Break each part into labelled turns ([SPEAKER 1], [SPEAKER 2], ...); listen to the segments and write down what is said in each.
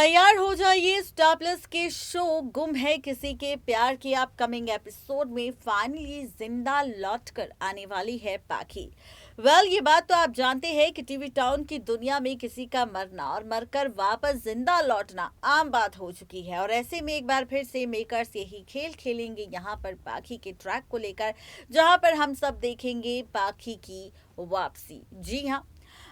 [SPEAKER 1] तैयार हो जाइए स्टार प्लस के शो गुम है किसी के प्यार के अपकमिंग एपिसोड में फाइनली जिंदा लौटकर आने वाली है पाखी। ये बात तो आप जानते हैं कि टीवी टाउन की दुनिया में किसी का मरना और मरकर वापस जिंदा लौटना आम बात हो चुकी है। और ऐसे में एक बार फिर से मेकर्स यही खेल खेलेंगे यहाँ पर पाखी के ट्रैक को लेकर, जहाँ पर हम सब देखेंगे पाखी की वापसी। जी हाँ,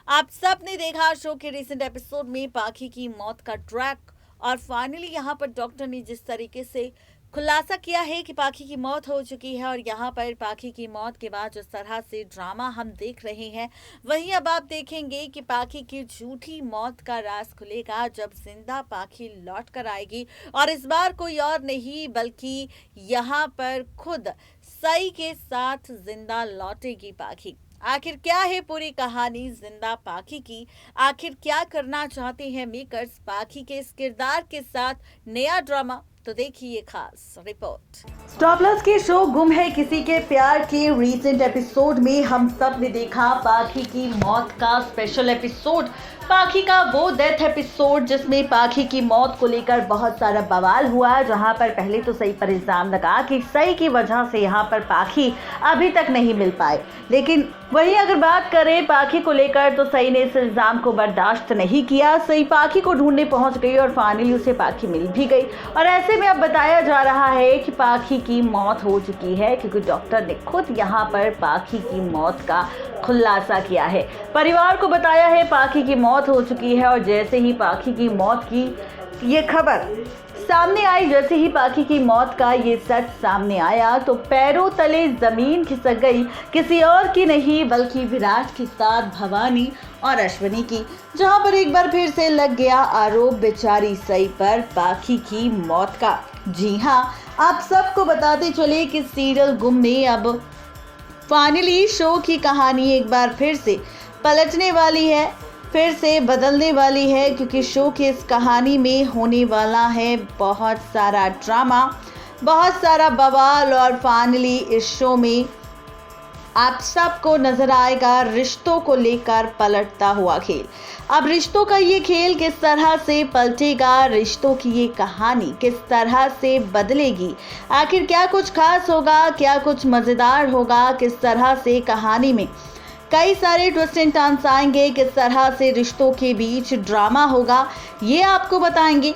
[SPEAKER 1] आप सब ने देखा शो के रिसेंट एपिसोड में पाखी की मौत का ट्रैक, और फाइनली यहाँ पर डॉक्टर ने जिस तरीके से खुलासा किया है कि पाखी की मौत हो चुकी है, और यहाँ पर पाखी की मौत के बाद जिस तरह से ड्रामा हम देख रहे हैं, वहीं अब आप देखेंगे कि पाखी की झूठी मौत का राज खुलेगा जब जिंदा पाखी लौट कर आएगी। और इस बार कोई और नहीं बल्कि यहाँ पर खुद सई के साथ जिंदा लौटेगी पाखी। आखिर क्या है पूरी कहानी जिंदा पाखी की? आखिर क्या करना चाहते हैं मेकर्स पाखी के इस किरदार के साथ? नया ड्रामा तो देखिए खास रिपोर्ट। स्टार प्लस के शो गुम है किसी के प्यार के रीसेंट एपिसोड में हम सब ने देखा पाखी की मौत का स्पेशल एपिसोड, पाखी का वो डेथ एपिसोड जिसमें पाखी की मौत को लेकर बहुत सारा बवाल हुआ। जहां पर पहले तो सई पर इल्जाम लगा कि सई की वजह से यहां पर पाखी अभी तक नहीं मिल पाए, लेकिन वहीं अगर बात करें पाखी को लेकर तो सई ने इस इल्जाम को बर्दाश्त नहीं किया। सई पाखी को ढूंढने पहुंच गई और फाइनली उसे पाखी मिल भी गई। और ऐसे में अब बताया जा रहा है कि पाखी की मौत हो चुकी है, क्योंकि डॉक्टर ने खुद यहाँ पर पाखी की मौत का खुलासा किया है। परिवार को बताया है पाखी की मौत हो चुकी है। और जैसे ही पाखी की मौत की ये खबर सामने आई, जैसे ही पाखी की मौत का ये सच सामने आया तो पैरों तले जमीन खिसक गई, किसी और की नहीं बल्कि विराट के साथ भवानी और अश्विनी की, जहां पर एक बार फिर से लग गया आरोप बेचारी सई पर पाखी की मौत का। जी हां, आप सबको बताते चले कि सीरियल गुम ने अब फाइनली शो की कहानी एक बार फिर से पलटने वाली है, फिर से बदलने वाली है, क्योंकि शो की इस कहानी में होने वाला है बहुत सारा ड्रामा, बहुत सारा बवाल। और फाइनली इस शो में आप सबको नजर आएगा रिश्तों को लेकर पलटता हुआ खेल। अब रिश्तों का ये खेल किस तरह से पलटेगा, रिश्तों की ये कहानी किस तरह से बदलेगी, आखिर क्या कुछ खास होगा, क्या कुछ मजेदार होगा, किस तरह से कहानी में कई सारे ट्विस्ट एंड टर्न्स आएंगे, किस तरह से रिश्तों के बीच ड्रामा होगा, ये आपको बताएंगे।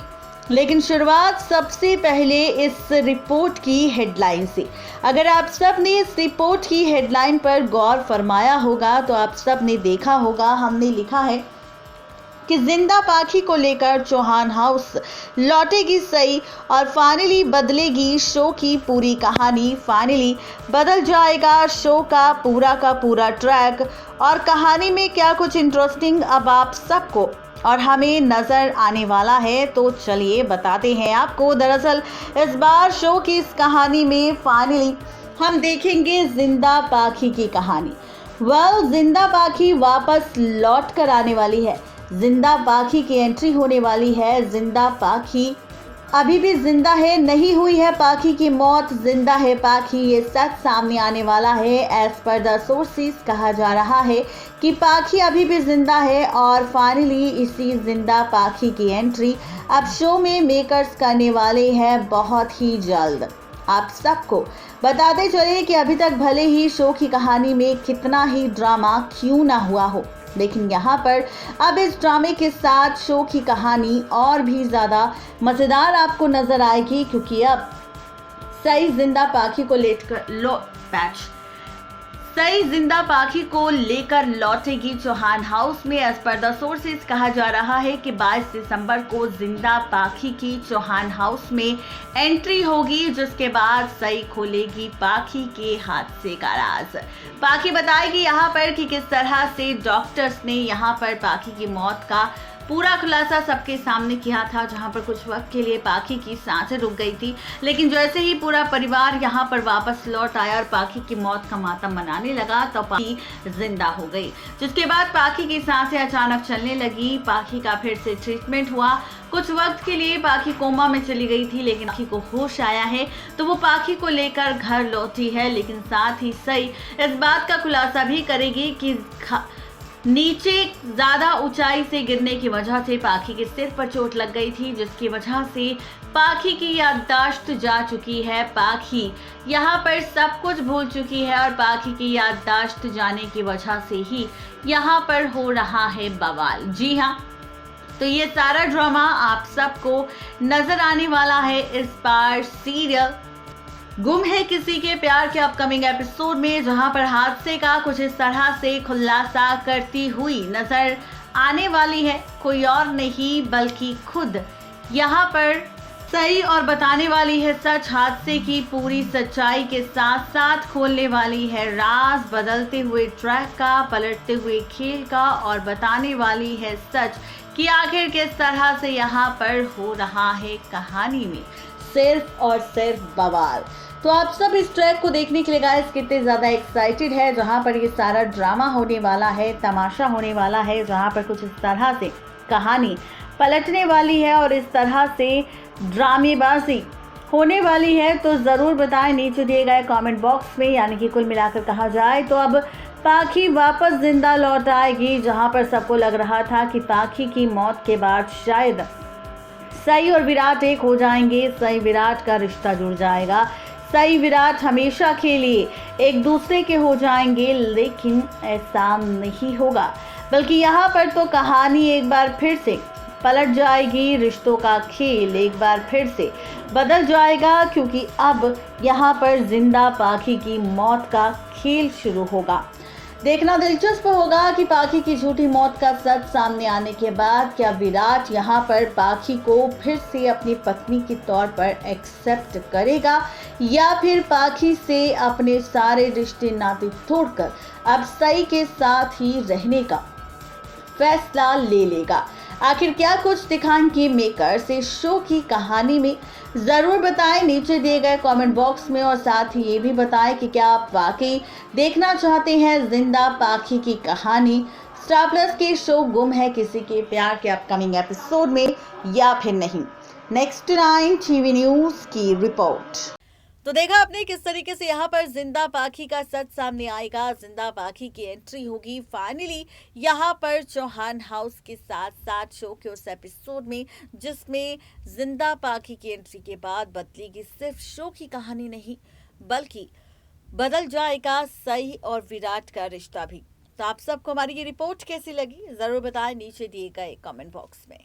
[SPEAKER 1] लेकिन शुरुआत सबसे पहले इस रिपोर्ट की हेडलाइन से। अगर आप सब ने इस रिपोर्ट की हेडलाइन पर गौर फरमाया होगा तो आप सब ने देखा होगा, हमने लिखा है कि जिंदा पाखी को लेकर चौहान हाउस लौटेगी सई और फाइनली बदलेगी शो की पूरी कहानी। फाइनली बदल जाएगा शो का पूरा ट्रैक, और कहानी में क्या कुछ इंटरेस्टिंग अब आप सबको और हमें नजर आने वाला है, तो चलिए बताते हैं आपको। दरअसल इस बार शो की इस कहानी में फाइनली हम देखेंगे जिंदा पाखी की कहानी। जिंदा पाखी वापस लौट कर आने वाली है, जिंदा पाखी की एंट्री होने वाली है। जिंदा पाखी अभी भी जिंदा है, नहीं हुई है पाखी की मौत, जिंदा है पाखी, ये सच सामने आने वाला है। एज पर द सोर्सेस कहा जा रहा है कि पाखी अभी भी जिंदा है, और फाइनली इसी जिंदा पाखी की एंट्री अब शो में मेकर्स करने वाले हैं बहुत ही जल्द। आप सबको बताते चले कि अभी तक भले ही शो की कहानी में कितना ही ड्रामा क्यों ना हुआ हो, लेकिन यहाँ पर अब इस ड्रामे के साथ शो की कहानी और भी ज़्यादा मज़ेदार आपको नज़र आएगी, क्योंकि अब सई जिंदा पाखी को लेकर लौटेगी चौहान हाउस में। एज पर द सोर्सेस कहा जा रहा है कि 22 दिसंबर को जिंदा पाखी की चौहान हाउस में एंट्री होगी, जिसके बाद सई खोलेगी पाखी के हादसे का राज। पाखी बताएगी यहाँ पर कि किस तरह से डॉक्टर्स ने यहाँ पर पाखी की मौत का पूरा खुलासा सबके सामने किया था, जहां पर कुछ वक्त के लिए पाखी की सांसें रुक गई थी, लेकिन जैसे ही पूरा परिवार यहां पर वापस लौट आया और पाखी की मौत का मातम मनाने लगा तो पाखी जिंदा हो गई, जिसके बाद पाखी की सांसें अचानक चलने लगी। पाखी का फिर से ट्रीटमेंट हुआ। कुछ वक्त के लिए पाखी कोमा में चली गई थी, लेकिन पाखी को होश आया है तो वो पाखी को लेकर घर लौटी है। लेकिन साथ ही सई इस बात का खुलासा भी करेगी कि नीचे ज्यादा ऊंचाई से गिरने की वजह से पाखी के सिर पर चोट लग गई थी, जिसकी वजह से पाखी की याददाश्त जा चुकी है। पाखी यहाँ पर सब कुछ भूल चुकी है और पाखी की याददाश्त जाने की वजह से ही यहाँ पर हो रहा है बवाल। जी हाँ, तो ये सारा ड्रामा आप सबको नजर आने वाला है इस बार सीरियल गुम है किसी के प्यार के अपकमिंग एपिसोड में, जहां पर हादसे का कुछ इस तरह से खुलासा करती हुई नजर आने वाली है कोई और नहीं बल्कि खुद यहां पर सही और बताने वाली है सच। हादसे की पूरी सच्चाई के साथ साथ खोलने वाली है राज, बदलते हुए ट्रैक का, पलटते हुए खेल का, और बताने वाली है सच कि आखिर किस तरह से यहाँ पर हो रहा है कहानी में सिर्फ और सिर्फ बवाल। तो आप सब इस ट्रैक को देखने के लिए गाइस कितने ज़्यादा एक्साइटेड है, जहाँ पर ये सारा ड्रामा होने वाला है, तमाशा होने वाला है, जहाँ पर कुछ इस तरह से कहानी पलटने वाली है और इस तरह से ड्रामेबाजी होने वाली है। तो ज़रूर बताएं नीचे दिए गए कमेंट बॉक्स में। यानी कि कुल मिलाकर कहा जाए तो अब पाखी वापस जिंदा लौट आएगी, जहाँ पर सबको लग रहा था कि पाखी की मौत के बाद शायद सई और विराट एक हो जाएंगे, सई विराट का रिश्ता जुड़ जाएगा, सई विराट हमेशा के लिए एक दूसरे के हो जाएंगे, लेकिन ऐसा नहीं होगा। बल्कि यहाँ पर तो कहानी एक बार फिर से पलट जाएगी, रिश्तों का खेल एक बार फिर से बदल जाएगा, क्योंकि अब यहाँ पर जिंदा पाखी की मौत का खेल शुरू होगा। देखना दिलचस्प होगा कि पाखी की झूठी मौत का सच सामने आने के बाद क्या विराट यहाँ पर पाखी को फिर से अपनी पत्नी के तौर पर एक्सेप्ट करेगा या फिर पाखी से अपने सारे रिश्ते नाते तोड़कर अब सई के साथ ही रहने का फैसला ले लेगा। आखिर क्या कुछ दिखाएंगे मेकर्स इस शो की कहानी में, ज़रूर बताएं नीचे दिए गए कमेंट बॉक्स में। और साथ ही ये भी बताएं कि क्या आप वाकई देखना चाहते हैं जिंदा पाखी की कहानी स्टार प्लस के शो गुम है किसी के प्यार के अपकमिंग एपिसोड में या फिर नहीं। नेक्स्ट 9 टीवी न्यूज़ की रिपोर्ट। तो देखा आपने किस तरीके से यहाँ पर जिंदा पाखी का सच सामने आएगा, जिंदा पाखी की एंट्री होगी फाइनली यहाँ पर चौहान हाउस के साथ साथ शो के उस एपिसोड में, जिसमें जिंदा पाखी की एंट्री के बाद बदलेगी सिर्फ शो की कहानी नहीं बल्कि बदल जाएगा सई और विराट का रिश्ता भी। तो आप सबको हमारी ये रिपोर्ट कैसी लगी ज़रूर बताएं नीचे दिए गए कमेंट बॉक्स में।